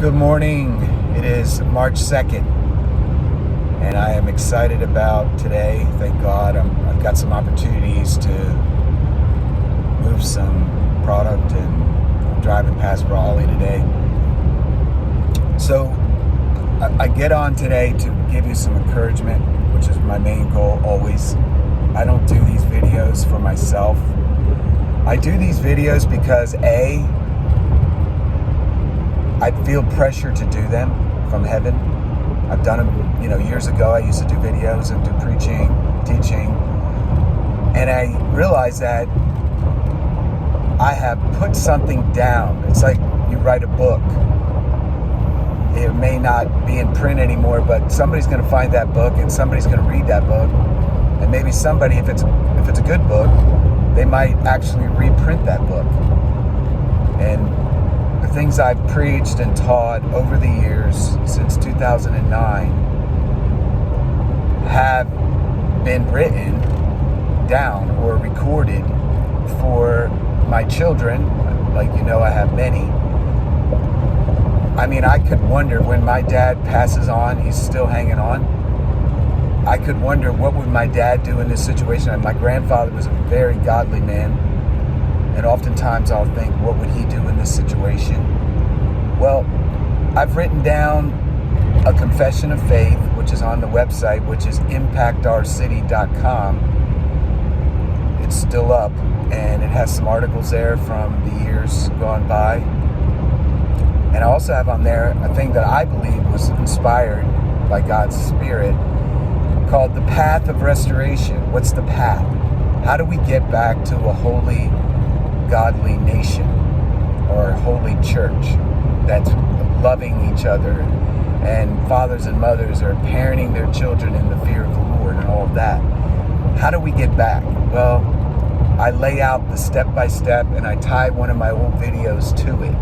Good morning. It is March 2nd, and I am excited about today. Thank God I've got some opportunities to move some product, and I'm driving past Raleigh today. So I get on today to give you some encouragement, which is my main goal always. I don't do these videos for myself. I do these videos because I feel pressure to do them from heaven. I've done them, years ago. I used to do videos and do preaching, teaching, and I realized that I have put something down. It's like you write a book. It may not be in print anymore, but somebody's going to find that book, and somebody's going to read that book, and maybe somebody, if it's a good book, they might actually reprint that book. And the things I've preached and taught over the years since 2009 have been written down or recorded for my children. I have many. I mean, I could wonder when my dad passes on, he's still hanging on. I could wonder, what would my dad do in this situation? And my grandfather was a very godly man. And oftentimes I'll think, what would he do in this situation? Well, I've written down a confession of faith, which is on the website, which is impactourcity.com. It's still up, and it has some articles there from the years gone by. And I also have on there a thing that I believe was inspired by God's Spirit called The Path of Restoration. What's the path? How do we get back to a holy, godly nation or a holy church that's loving each other, and fathers and mothers are parenting their children in the fear of the Lord and all of that? How do we get back? Well, I lay out the step-by-step, and I tie one of my old videos to it.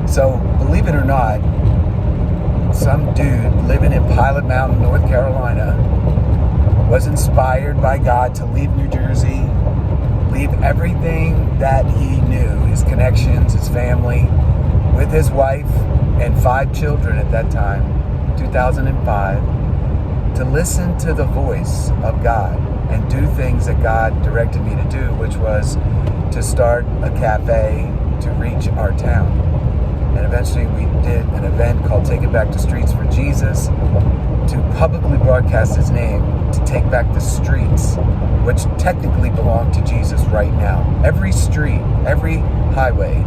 So, believe it or not, some dude living in Pilot Mountain, North Carolina, was inspired by God to leave New Jersey, leave everything that he knew, his connections, his family, with his wife and 5 children at that time, 2005, to listen to the voice of God and do things that God directed me to do, which was to start a cafe to reach our town. And eventually we did an event called Take It Back to Streets for Jesus, to publicly broadcast his name, to take back the streets, which technically belong to Jesus right now. Every street, every highway,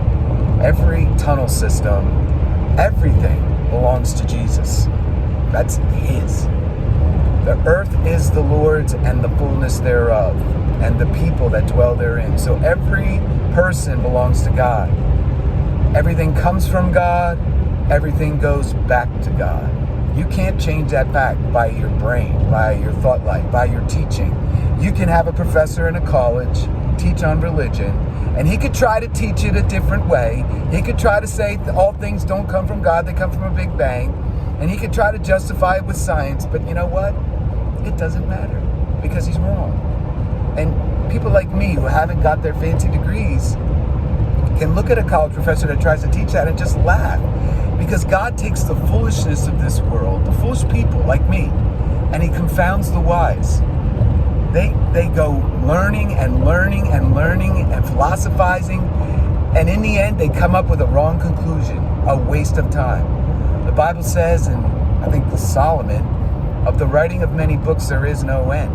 every tunnel system, everything belongs to Jesus. That's his. The earth is the Lord's and the fullness thereof, and the people that dwell therein. So every person belongs to God. Everything comes from God. Everything goes back to God. You can't change that fact by your brain, by your thought life, by your teaching. You can have a professor in a college teach on religion, and he could try to teach it a different way. He could try to say all things don't come from God, they come from a big bang. And he could try to justify it with science, but you know what? It doesn't matter, because he's wrong. And people like me who haven't got their fancy degrees can look at a college professor that tries to teach that and just laugh. Because God takes the foolishness of this world, the foolish people like me, and he confounds the wise. They go learning and learning and learning and philosophizing, and in the end they come up with a wrong conclusion, a waste of time. The Bible says, and I think Solomon, of the writing of many books there is no end.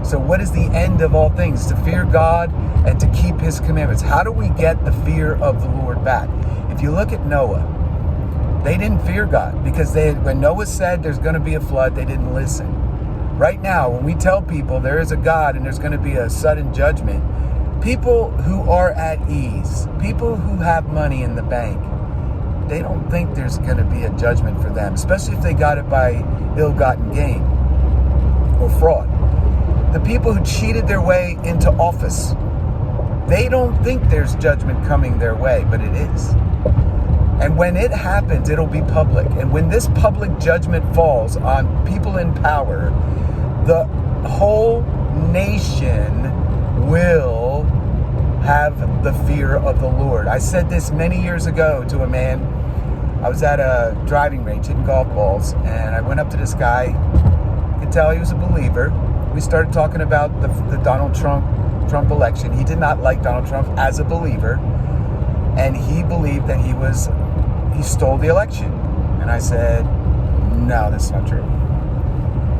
So what is the end of all things? To fear God and to keep his commandments. How do we get the fear of the Lord back? If you look at Noah, they didn't fear God, because when Noah said there's going to be a flood, they didn't listen. Right now, when we tell people there is a God and there's going to be a sudden judgment, people who are at ease, people who have money in the bank, they don't think there's going to be a judgment for them, especially if they got it by ill-gotten gain or fraud. The people who cheated their way into office, they don't think there's judgment coming their way, but it is. And when it happens, it'll be public. And when this public judgment falls on people in power, the whole nation will have the fear of the Lord. I said this many years ago to a man I was at a driving range hitting golf balls, and I went up to this guy. You could tell he was a believer. We started talking about the Donald Trump election. He did not like Donald Trump as a believer, and he believed that he stole the election. And I said, no, that's not true.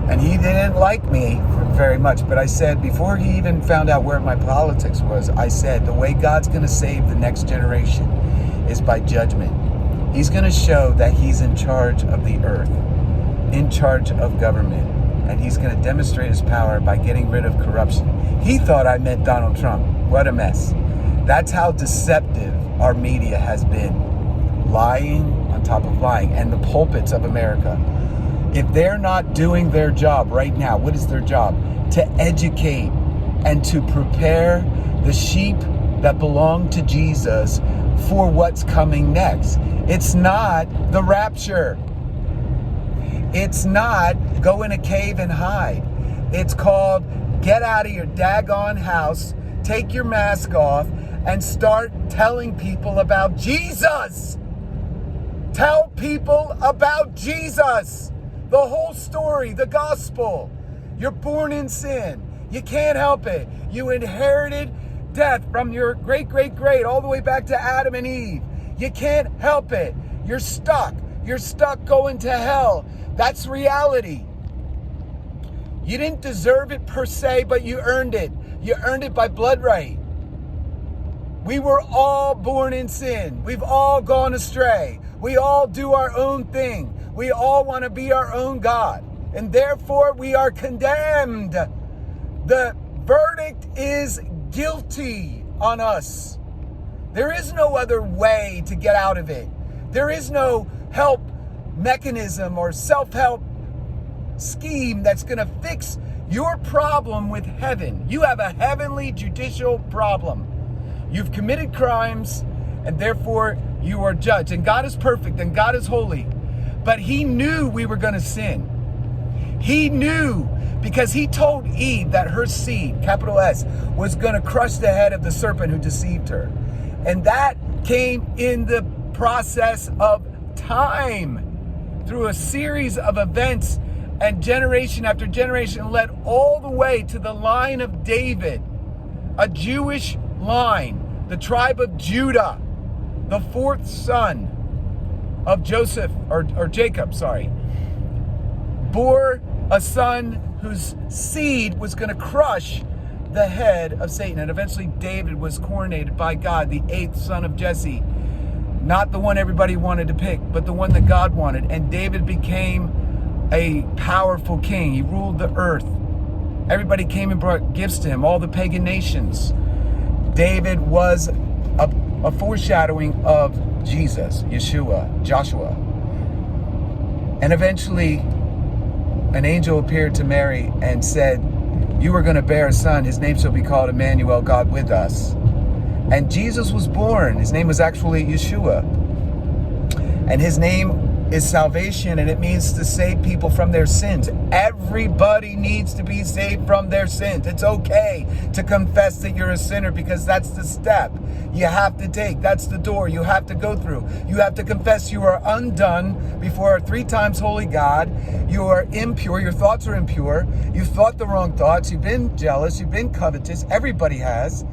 And he didn't like me very much, but I said, before he even found out where my politics was, I said, the way God's going to save the next generation is by judgment. He's going to show that he's in charge of the earth, in charge of government, and he's going to demonstrate his power by getting rid of corruption. He thought I meant Donald Trump. What a mess. That's how deceptive our media has been. Lying on top of lying. And the pulpits of America, if they're not doing their job right now, what is their job? To educate and to prepare the sheep that belong to Jesus for what's coming next. It's not the rapture. It's not go in a cave and hide. It's called get out of your daggone house, take your mask off, and start telling people about Jesus. Tell people about Jesus. The whole story, the gospel. You're born in sin. You can't help it. You inherited death from your great all the way back to Adam and Eve. You can't help it. You're stuck. You're stuck going to hell. That's reality. You didn't deserve it per se, but you earned it. You earned it by blood right. We were all born in sin. We've all gone astray. We all do our own thing. We all want to be our own God. And therefore we are condemned. The verdict is guilty on us. There is no other way to get out of it. There is no help mechanism or self-help scheme that's going to fix your problem with heaven. You have a heavenly judicial problem. You've committed crimes, and therefore you are judged. And God is perfect, and God is holy. But he knew we were going to sin. He knew, because he told Eve that her seed, capital S, was going to crush the head of the serpent who deceived her. And that came in the process of time, through a series of events, and generation after generation led all the way to the line of David, a Jewish line, the tribe of Judah, the fourth son of Jacob, bore a son whose seed was going to crush the head of Satan. And eventually David was coronated by God, the eighth son of Jesse. Not the one everybody wanted to pick, but the one that God wanted. And David became a powerful king. He ruled the earth. Everybody came and brought gifts to him, all the pagan nations. David was a foreshadowing of Jesus, Yeshua, Joshua. And eventually, an angel appeared to Mary and said, you are going to bear a son. His name shall be called Emmanuel, God with us. And Jesus was born. His name was actually Yeshua. And his name is salvation, and it means to save people from their sins. Everybody needs to be saved from their sins. It's okay to confess that you're a sinner, because that's the step you have to take. That's the door you have to go through. You have to confess you are undone before a 3 times holy God. You are impure. Your thoughts are impure. You've thought the wrong thoughts. You've been jealous. You've been covetous. Everybody has.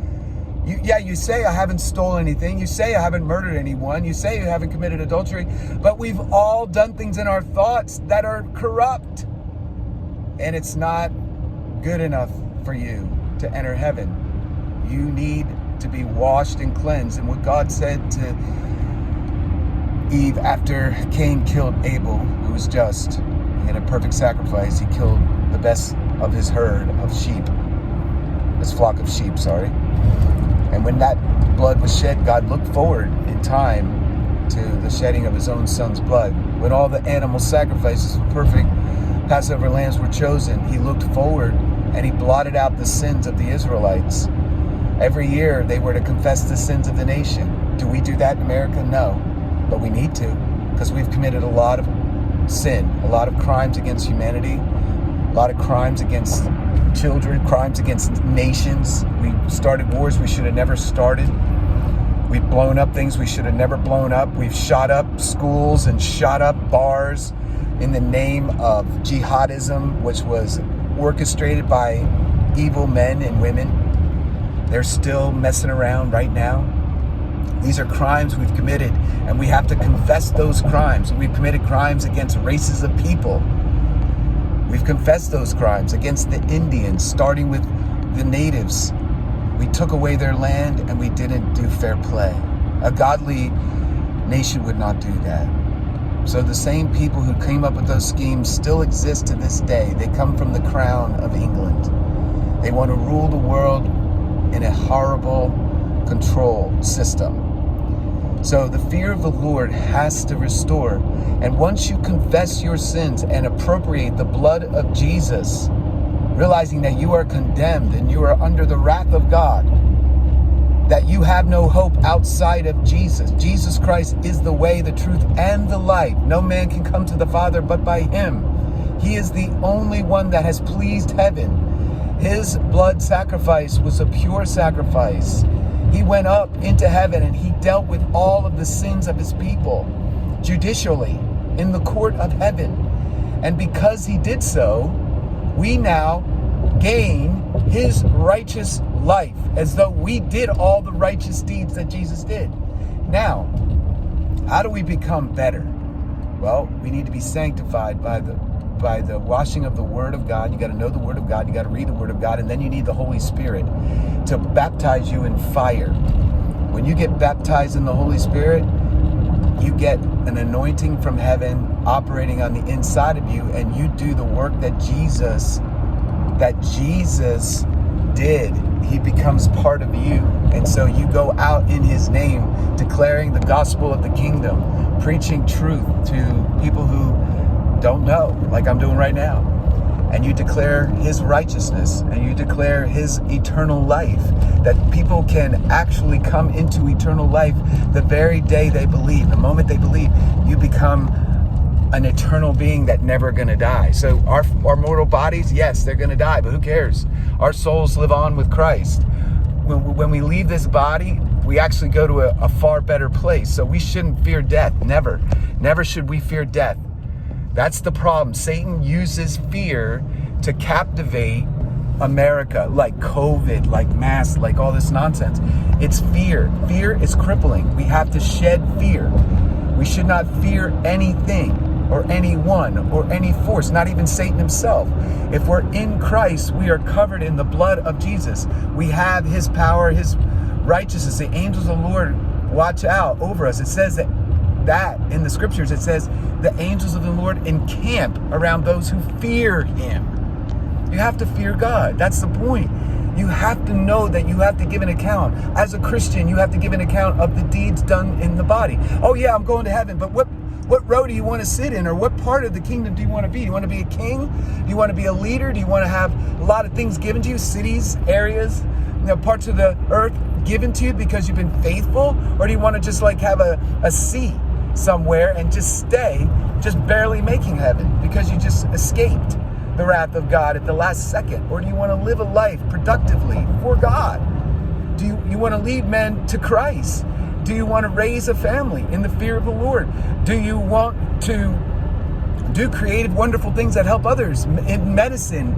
You say I haven't stolen anything. You say I haven't murdered anyone. You say you haven't committed adultery. But we've all done things in our thoughts that are corrupt. And it's not good enough for you to enter heaven. You need to be washed and cleansed. And what God said to Eve after Cain killed Abel, who was just, he had a perfect sacrifice. He killed the best of his herd of sheep. His flock of sheep, sorry. And when that blood was shed, God looked forward in time to the shedding of his own son's blood. When all the animal sacrifices of perfect Passover lambs were chosen, he looked forward and he blotted out the sins of the Israelites. Every year they were to confess the sins of the nation. Do we do that in America? No. But we need to, because we've committed a lot of sin, a lot of crimes against humanity, a lot of crimes against children, crimes against nations. We started wars we should have never started. We've blown up things we should have never blown up. We've shot up schools and shot up bars in the name of jihadism, which was orchestrated by evil men and women. They're still messing around right now. These are crimes we've committed, and we have to confess those crimes. We've committed crimes against races of people. We've confessed those crimes against the Indians, starting with the natives. We took away their land and we didn't do fair play. A godly nation would not do that. So the same people who came up with those schemes still exist to this day. They come from the crown of England. They want to rule the world in a horrible control system. So the fear of the Lord has to restore. And once you confess your sins and appropriate the blood of Jesus, realizing that you are condemned and you are under the wrath of God, that you have no hope outside of Jesus. Jesus Christ is the way, the truth, and the life. No man can come to the Father but by him. He is the only one that has pleased heaven. His blood sacrifice was a pure sacrifice. He went up into heaven and he dealt with all of the sins of his people judicially in the court of heaven. And because he did so, we now gain his righteous life, as though we did all the righteous deeds that Jesus did. Now, how do we become better? Well, we need to be sanctified by the washing of the Word of God. You got to know the Word of God. You got to read the Word of God. And then you need the Holy Spirit to baptize you in fire. When you get baptized in the Holy Spirit, you get an anointing from heaven operating on the inside of you, and you do the work that Jesus did. He becomes part of you. And so you go out in his name, declaring the gospel of the kingdom, preaching truth to people who don't know, like I'm doing right now. And you declare his righteousness, and you declare his eternal life, that people can actually come into eternal life the very day they believe. The moment they believe, you become an eternal being that never going to die. So our mortal bodies, yes, they're going to die, but who cares? Our souls live on with Christ. When we leave this body, we actually go to a far better place. So we shouldn't fear death. Never should we fear death. That's the problem. Satan uses fear to captivate America, like COVID, like masks, like all this nonsense. It's fear. Fear is crippling. We have to shed fear. We should not fear anything or anyone or any force, not even Satan himself. If we're in Christ, we are covered in the blood of Jesus. We have his power, his righteousness. The angels of the Lord watch out over us. It says that in the scriptures, it says the angels of the Lord encamp around those who fear him. You have to fear God. That's the point. You have to know that you have to give an account. As a Christian, you have to give an account of the deeds done in the body. Oh yeah, I'm going to heaven, but what row do you want to sit in, or what part of the kingdom do you want to be? Do you want to be a king? Do you want to be a leader? Do you want to have a lot of things given to you, cities, areas, parts of the earth given to you because you've been faithful? Or do you want to just like have a seat somewhere and just stay, just barely making heaven because you just escaped the wrath of God at the last second? Or do you want to live a life productively for God? Do you want to lead men to Christ? Do you want to raise a family in the fear of the Lord? Do you want to do creative, wonderful things that help others in medicine?